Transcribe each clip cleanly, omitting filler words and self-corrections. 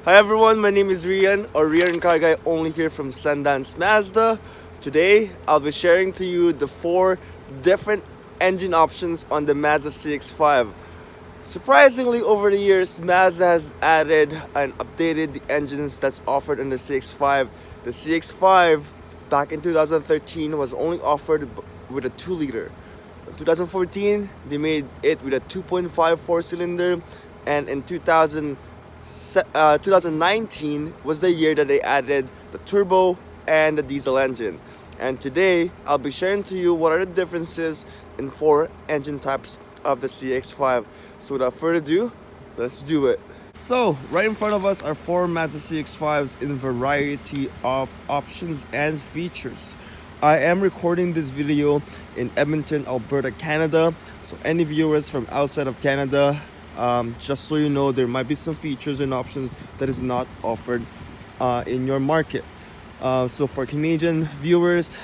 Hi everyone, my name is Rian, or Rian Car Guy, only here from Sundance Mazda. Today, I'll be sharing to you the 4 different engine options on the Mazda CX-5. Surprisingly, over the years, Mazda has added and updated the engines that's offered in the CX-5. The CX-5 back in 2013 was only offered with a 2-liter. In 2014, they made it with a 2.5 4-cylinder, and in 2019 was the year that they added the turbo and the diesel engine. And today, I'll be sharing to you what are the differences in 4 engine types of the CX-5. So without further ado, let's do it. So, right in front of us are 4 Mazda CX-5s in variety of options and features. I am recording this video in Edmonton, Alberta, Canada. So any viewers from outside of Canada, just so you know, there might be some features and options that is not offered in your market. So for Canadian viewers,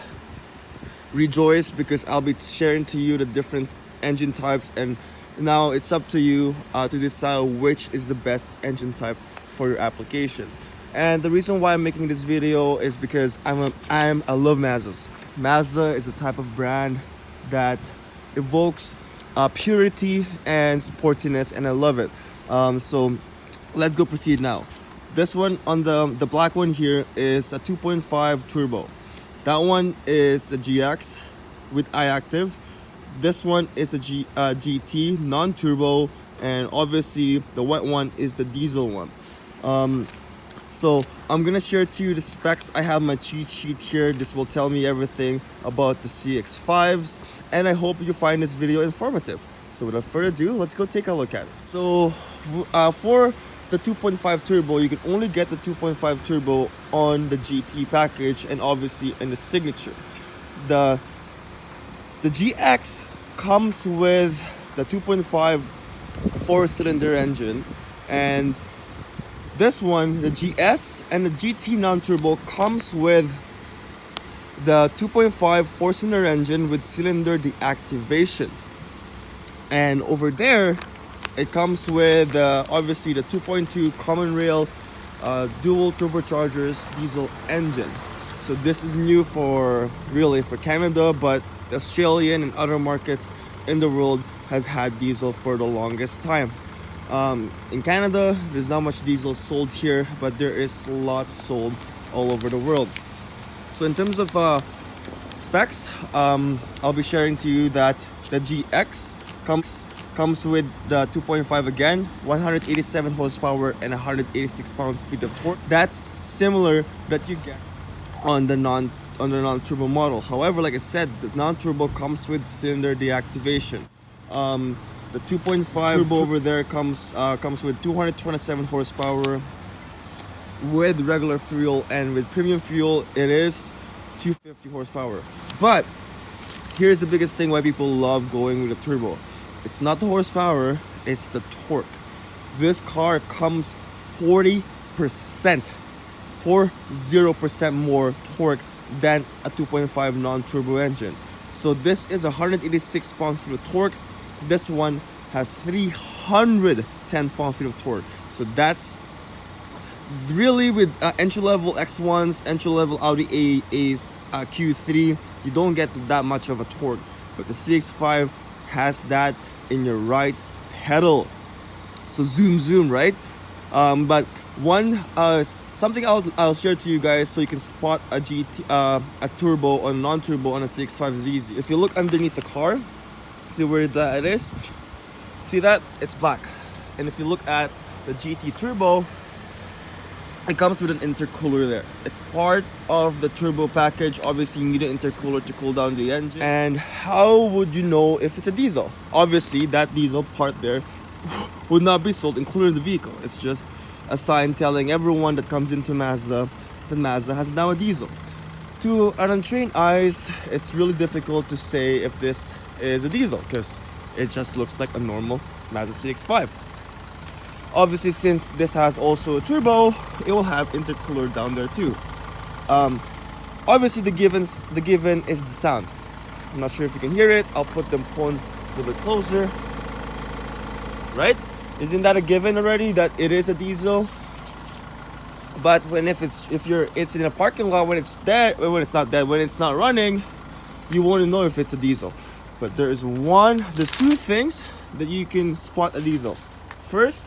rejoice, because I'll be sharing to you the different engine types, and now it's up to you to decide which is the best engine type for your application. And the reason why I'm making this video is because I love Mazdas. Mazda is a type of brand that evokes purity and sportiness, and I love it. So let's go proceed now. This one on the black one here is a 2.5 turbo. That one is a GX with iActiv. This one is a GT non-turbo, and obviously the white one is the diesel one. So I'm gonna share to you the specs. I have my cheat sheet here. This will tell me everything about the CX-5s, and I hope you find this video informative. So without further ado, let's go take a look at it. So for the 2.5 turbo, you can only get the 2.5 turbo on the GT package, and obviously in the Signature. The GX comes with the 2.5 4-cylinder engine, and this one, the GS and the GT non-turbo, comes with the 2.5 4-cylinder engine with cylinder deactivation. And over there, it comes with obviously the 2.2 common rail dual turbochargers diesel engine. So this is new for Canada, but the Australian and other markets in the world has had diesel for the longest time. In Canada, there's not much diesel sold here, but there is lots sold all over the world. So in terms of specs, I'll be sharing to you that the GX comes with the 2.5 again, 187 horsepower and 186 pound-feet of torque. That's similar that you get on the non-turbo model. However, like I said, the non-turbo comes with cylinder deactivation. The 2.5 turbo over there comes with 227 horsepower with regular fuel, and with premium fuel it is 250 horsepower. But here's the biggest thing why people love going with a turbo. It's not the horsepower, it's the torque. This car comes 40% more torque than a 2.5 non-turbo engine. So this is 186 pound-feet of torque. This one has 310 pound-feet of torque. So that's really, with entry-level X1s, entry-level Audi Q3, you don't get that much of a torque. But the CX-5 has that in your right pedal. So zoom, right? But something I'll share to you guys so you can spot a turbo or non-turbo on a CX-5 is easy. If you look underneath the car, see where that is? See that? It's black. And if you look at the GT turbo, it comes with an intercooler there. It's part of the turbo package. Obviously, you need an intercooler to cool down the engine. And how would you know if it's a diesel? Obviously, that diesel part there would not be sold included in the vehicle. It's just a sign telling everyone that comes into Mazda that Mazda has now a diesel. To an untrained eyes, it's really difficult to say if this is a diesel because it just looks like a normal Mazda CX-5. Obviously, since this has also a turbo, it will have intercooler down there too. Obviously, the given is the sound. I'm not sure if you can hear it. I'll put the phone a little bit closer. Right? Isn't that a given already that it is a diesel? But when it's in a parking lot, when it's not running, you won't know if it's a diesel. But there's two things that you can spot a diesel. First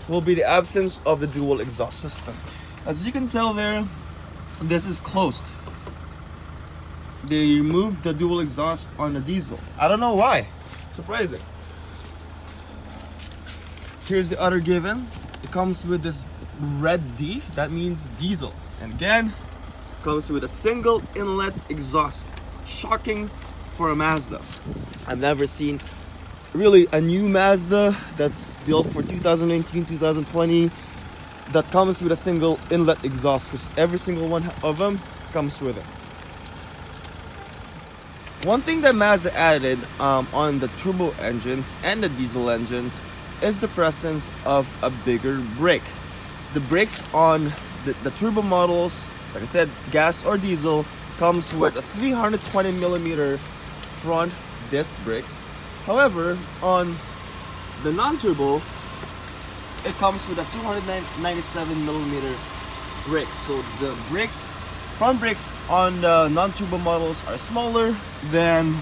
will be the absence of the dual exhaust system. As you can tell there, this is closed. They removed the dual exhaust on the diesel. I don't know why. Surprising. Here's the other given. It comes with this red D, that means diesel. And again, comes with a single inlet exhaust. Shocking for a Mazda. I've never seen really a new Mazda that's built for 2019, 2020 that comes with a single inlet exhaust, because every single one of them comes with it. One thing that Mazda added on the turbo engines and the diesel engines is the presence of a bigger brake. The brakes on the turbo models, like I said, gas or diesel, comes with a 320 millimeter front disc brakes. However, on the non-turbo, it comes with a 297 millimeter brakes. So the front brakes on the non-turbo models are smaller than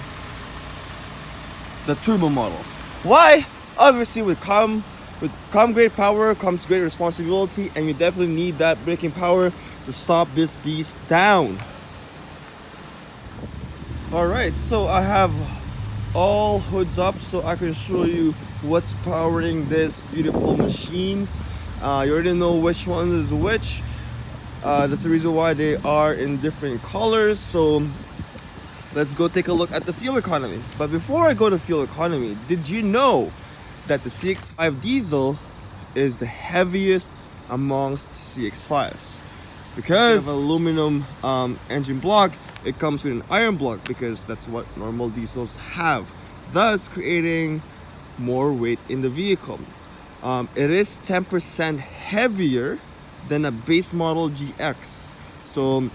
the turbo models. Why? Obviously, with great power comes great responsibility, and you definitely need that braking power to stop this beast down. Alright, so I have all hoods up so I can show you what's powering this beautiful machines. You already know which one is which. That's the reason why they are in different colors. So let's go take a look at the fuel economy. But before I go to fuel economy, did you know that the CX-5 diesel is the heaviest amongst CX-5s? Because of aluminum engine block, it comes with an iron block, because that's what normal diesels have, thus creating more weight in the vehicle. It is 10% heavier than a base model GX. So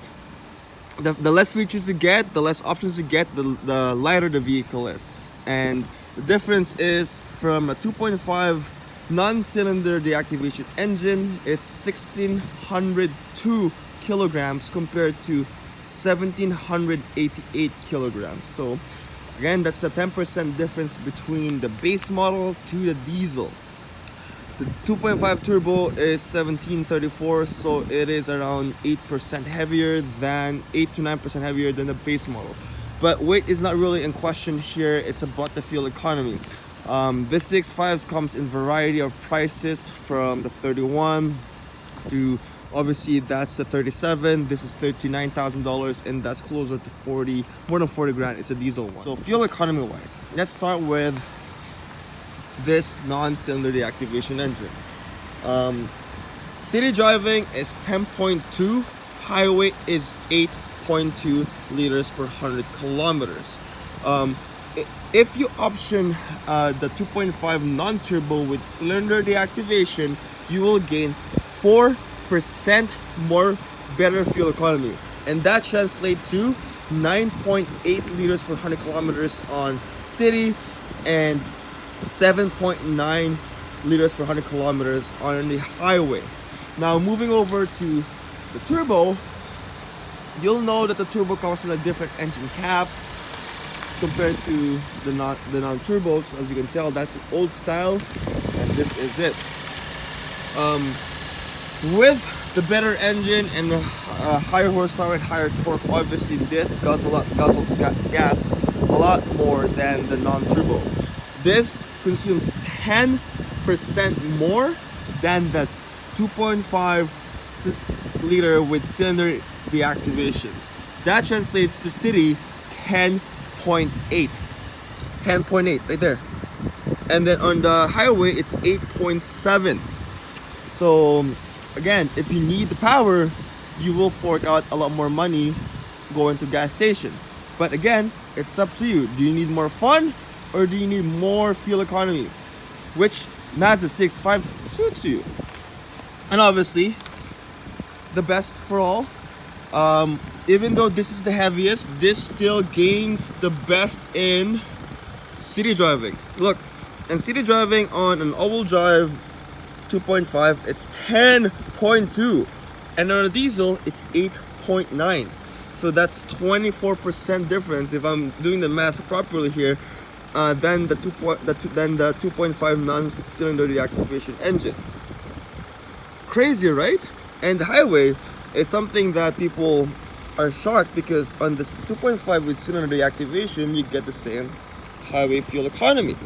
the less features you get, the less options you get, the lighter the vehicle is. And the difference is, from a 2.5 non-cylinder deactivation engine, it's 1602 kilograms compared to 1788 kilograms. So again, that's a 10% difference between the base model to the diesel. The 2.5 turbo is 1734, so it is around 8% heavier than 8 to 9% heavier than the base model. But weight is not really in question here. It's about the fuel economy. This CX-5 comes in variety of prices, from the 31 to, obviously that's the 37. This is $39,000, and that's closer to 40, more than 40 grand. It's a diesel one. So fuel economy wise, let's start with this non-cylinder deactivation engine. City driving is 10.2, highway is 8.2 liters per 100 kilometers. If you option the 2.5 non-turbo with cylinder deactivation, you will gain 4% more better fuel economy, and that translates to 9.8 liters per 100 kilometers on city and 7.9 liters per 100 kilometers on the highway. Now moving over to the turbo, you'll know that the turbo comes with a different engine cap compared to the non-turbos. As you can tell, that's the old style, and this is it. With the better engine and higher horsepower and higher torque, obviously this guzzles gas a lot more than the non-turbo. This consumes 10% more than the 2.5 liter with cylinder deactivation. That translates to city 10.8 right there, and then on the highway it's 8.7. So again, if you need the power, you will fork out a lot more money going to gas station. But again, it's up to you. Do you need more fun, or do you need more fuel economy? Which Mazda CX-5 suits you? And obviously, the best for all, even though this is the heaviest, this still gains the best in city driving. Look, in city driving on an all-wheel drive 2.5, it's 10.2. And on a diesel, it's 8.9. So that's 24% difference if I'm doing the math properly here. Than the 2.5 non-cylinder deactivation engine. Crazy, right? And the highway is something that people are shocked because on this 2.5 with cylinder deactivation, you get the same highway fuel economy.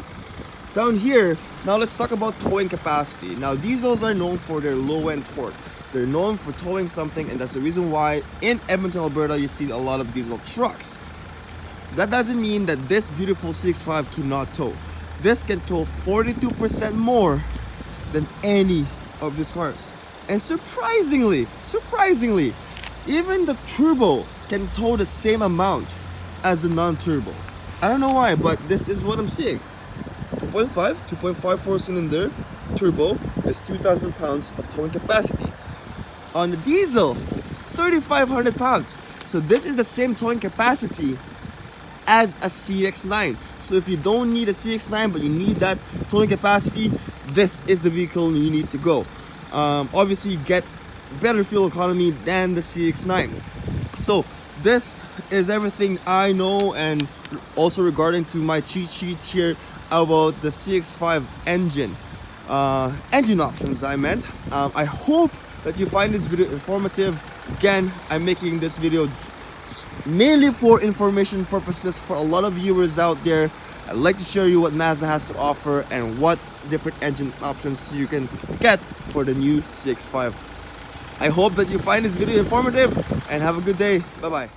Down here, now let's talk about towing capacity. Now diesels are known for their low-end torque. They're known for towing something, and that's the reason why in Edmonton, Alberta, you see a lot of diesel trucks. That doesn't mean that this beautiful CX-5 cannot tow. This can tow 42% more than any of these cars. And surprisingly, even the turbo can tow the same amount as the non-turbo. I don't know why, but this is what I'm seeing. 2.5 4-cylinder turbo is 2,000 pounds of towing capacity. On the diesel, it's 3,500 pounds. So this is the same towing capacity as a CX-9. So if you don't need a CX-9 but you need that towing capacity, this is the vehicle you need to go. Obviously you get better fuel economy than the CX-9. So this is everything I know, and also regarding to my cheat sheet here about the CX-5 engine options I meant. I hope that you find this video informative. Again, I'm making this video mainly for information purposes for a lot of viewers out there. I'd like to show you what Mazda has to offer and what different engine options you can get for the new CX-5. I hope that you find this video informative and have a good day. Bye bye.